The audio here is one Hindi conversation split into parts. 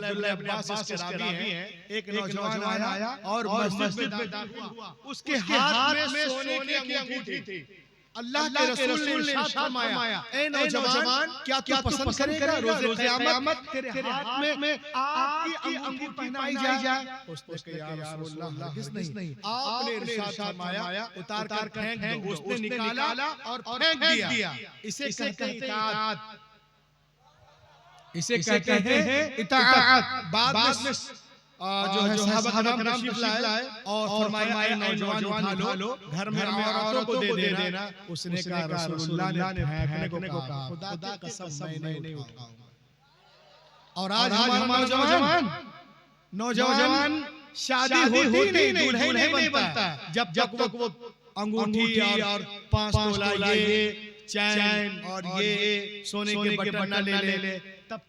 अब्दुल्लाह इब्न अब्बास के रावी हैं, एक नौजवान आया और मस्जिद में दाखिल हुआ। उसके हाथ में सोने की अंगूठी थी। अल्लाह के रसूल ने इरशाद फरमाया, ए नौजवान, क्या तू पसंद करेगा रोज़े क़यामत तेरे हाथ में आपकी अंगूठी पहनाई जाए? उसने कहा, या रसूल अल्लाह, हरगिज़ नहीं। आपने इरशाद फरमाया, उतार कर फेंक दो। उसने निकाला और फेंक दिया। इसे कहते हैं इताअत, इसे कहते हैं इताअत। बाद में जो है सहाबा किराम तशरीफ लाए और फरमाया, ए नौजवान उठा लो, घर में औरतों को दे देना। उसने कहा, रसूलुल्लाह ने फेंकने को कहा, खुदा की कसम मैं नहीं उठाऊंगा। और आज हमारा नौजवान शादी होती नहीं, दूल्हे नहीं बनता जब तक वो अंगूठी और 5 तोला ये चैन और ये सोने के बटन ले तब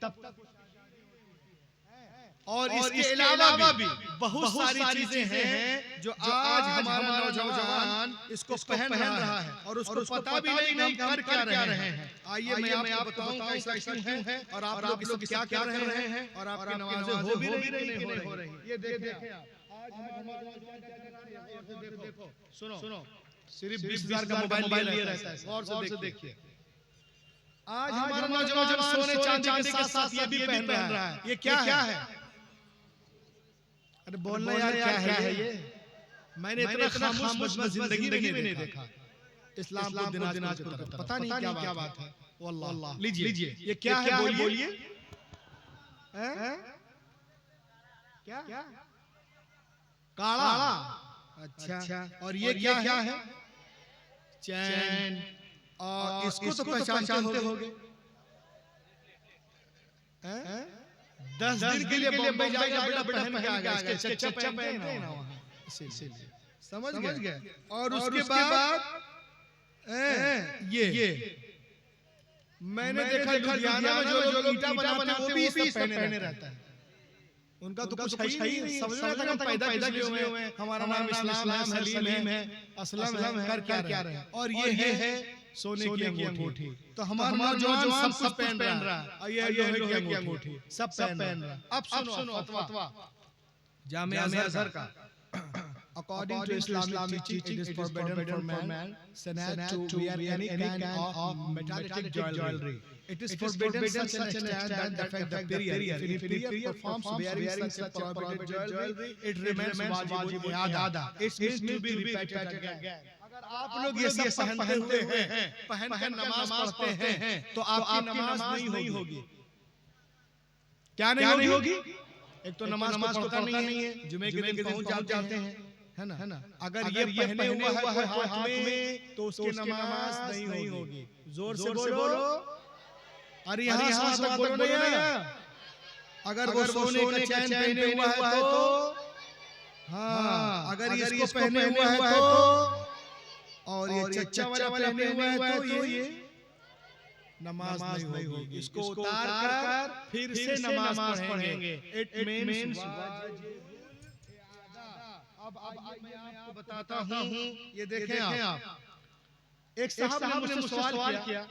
और इसके अलावा भी बहुत सारी चीजें हैं जो आज हमारा नौजवान इसको पहन रहा है और उसको पता भी नहीं कर क्या रहे हैं। आइए मैं आपको बताऊं ऐसा क्यों है और आप लोग इसको क्या रहे हैं और आपकी नमाजें हो भी नहीं हो रही। ये देखें आप, आज हमारा नौजवान क्या कर रहा है, देखो सुनो, सिर्फ 20,000 का मोबाइल लिए रहता है, और से देखिए। आज हमारा नौजवान सोने चांदी के साथ साथ ये भी पहन रहा है। ये क्या है? अरे बोलना यार, क्या है ये? मैंने इतना खामोश मजमा जिंदगी में नहीं देखा। इस्लाम को दिनाज करता, पता नहीं क्या बात है। वल्लाह, लीजिए ये क्या है, बोलिए। क्या? काला। अच्छा, और ये क्या है? चैन। और इसको तो पहचानते होगे। 10 दिन के लिए बॉम्बे जाएगा, बेटा पहन के आ गया, इसके चच्चा पहनते हैं ना वहाँ, इसीलिए समझ गए। और उसके बाद ये मैंने देखा लुधियाना में जो लोग ईटा बनाते हैं वो भी सब पहने रहता है। उनका तो कुछ है ही नहीं, समझ में आता है पैदा किए हुए हैं, हमारा नाम इस्लाम है, सलीम है, असलम है, कर क्या रहे हैं। और ये है सोने की अंगूठी। तो हमारा नौजवान सब पहन रहा है, ये लोहे की अंगूठी सब पहन रहा है। अब सुनो फतवा जामिया अज़हर का, according to Islamic teaching, it is forbidden for man to wear any kind of metallic jewelry. It is forbidden such an extent that affect the period. If period performs wearing such a prohibited jewelry, it remains wajib i'ada. It needs to be repeated again. अगर आप लोग ये सब पहनते हैं, पहनकर नमाज पढ़ते हैं, तो आपकी नमाज नहीं होगी। क्या नहीं होगी? एक तो नमाज को पढ़ता नहीं है, जुमे के दिन पहुंच जाते हैं, है ना। अगर ये पहने हुआ है हाथ में तो उसकी नमाज नहीं होगी। जोर से बोलो, अरे यहाँ से तक बोलो नहीं। अगर वो सोने का चैन पहने हुआ है तो, हाँ, अगर इसको पहने हुआ है तो, और ये चच्चा वाला पहने हुआ है तो ये नमाज नहीं होगी। इसको उतार कर फिर से नमाज पढ़ेंगे। इट मींस अब मैं आपको बताता हूँ, ये देखें आप। एक साहब ने मुझसे सवाल किया,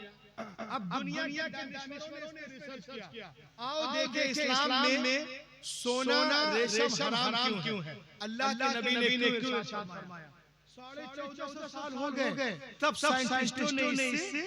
अब दुनिया के दानिशमंदों ने रिसर्च किया, आओ देखें इस्लाम में सोना रेशम हराम क्यों है। अल्लाह के नबी ने क्यों इरशाद फरमाया। 1450 साल हो गए, तब साइंटिस्टों ने इससे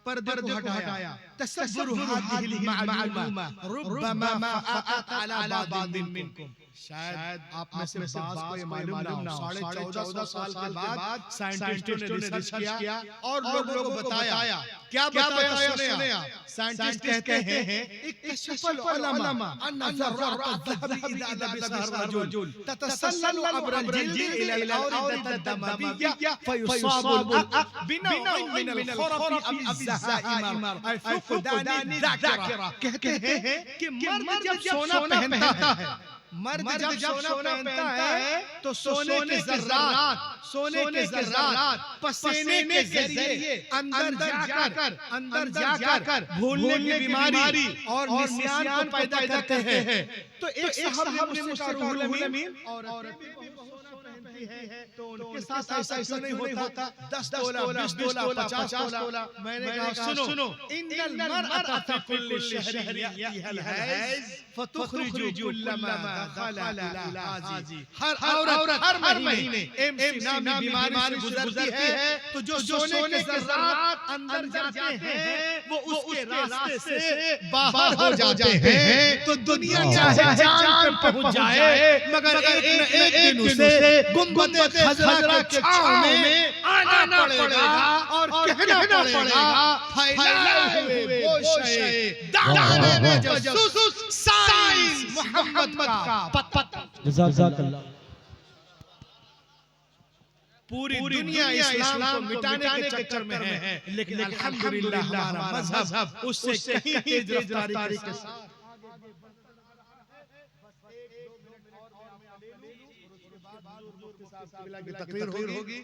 पर्दे को हटाया। तसव्वुरु हादिहिल मालूमा रुब्बमा फअत अला बादिन मिनकुम। शायद आप में से बाज़ को ये मालूम ना हो, 1450 साल के बाद साइंटिस्टों ने रिसर्च किया और लोगों को बताया। क्या बताया सुने आप। साइंटिस्ट कहते हैं इक्तशफल उलमा अन्ना ज़र्रात अज़्ज़हबी इज़ा लबिसहा रजुल ततसल्ललु अब्रल जिल्द इला औरिदत दमविय्या फयुसाबुल अक़ बिनौइन मिनल खुरफ़ अव इज़्ज़ाइमर अल फुक़दानी ज़ाकिरा। कहते हैं कि मर्द जब सोना पहनता है, मर्द जब सोना पहनता है तो सोने के ज़र्रात पसीने के जरिए अंदर जाकर भूलने की बीमारी और निस्यान को पैदा करते हैं। तो एक साहब ने मुझसे कहा, रूहुल अमीन, औरतें भी बहुत सोना पहनती है तो उनके साथ ऐसा क्यों नहीं होता? 10 तोला, 20 तोला, 50 तोला। मैंने कहा सुनो, इन्नल मरअता फी कुल्लि शहरिन यातिहल हैज़ फतुखरिजु कुल्ल मा दखला इला हाजी। हर औरत हर महीने एमसी नामी बीमारी से गुजरती है तो जो सोने के ज़र्रात अंदर जाते हैं वो उसके रास्ते से बाहर हो जाते हैं। तो दुनिया चाहे चांद पे पहुंच जाए मगर एक दिन उसे गुंबद खज़रा के छांव में आना पड़ेगा और कहना पड़ेगा फैलाए हुए गोशे दाने तजस्सुस साइंस मोहम्मद का पत। जज़ाकल्लाह। पूरी दुनिया इस्लाम को मिटाने के चक्कर में है, लेकिन अल्हम्दुलिल्लाह हमारा मजहब उससे कहीं तेज रफ्तारी के साथ तकरीर होगी।